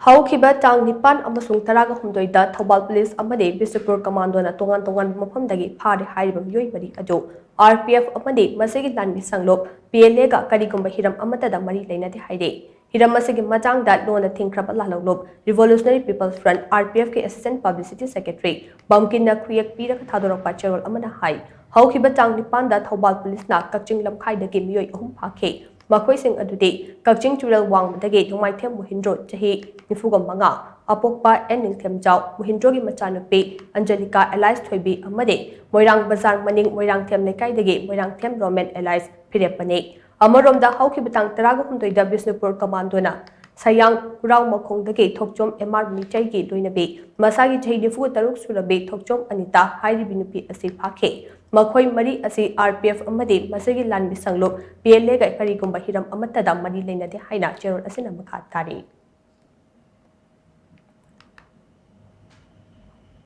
Houkhiba tang nipan amasung taraga humdoida Thoubal Police Amadi Bishnupur Commando na Tongan-Tonganba Mapham Dagi Phare Hairiba Meeoi ado Rpf Amadi mashigi lanmee shanglup PLA ga karigumba heeram amattada Leinade Hairi heeram mashigi matangda lona thingkraba lalaulob Revolutionary People's Front Rpf ke Assistant Publicity Secretary Bamkinna Khuyak Piraka Thadorokpa Cherol Amana hai Houkhiba tang nipanda Thoubal Police na Kaching Lamkhaidagi Meeoi ahum phakhe Makhoi adudi Kaching Chural Wangdagi Thongmaithem Muhindro chahi Nifugam Apokpa and Ningthem Jau Muhindrogi Machanupi Angelica Elias Thoibi Amade Moirang Bazar Maning Moirang Them Nekaidagi Moirang Them Roman Elias Pirepane Amarom da Houkhibatang Taraga Humdoida Bishnupur Commando na Sayang Rau Makongdagi Thokchom MR Michai Doinabi Masagi Jai Nifu Taruk Surabi Thokchom Anita Hairi Binupi Asi Phake Makhoi Mari Asi Rpf Amadi Masagi Lanmee Shanglup PLA ga karigumba heeram amattada Leinade Hairi Cherol Asina Makha Tari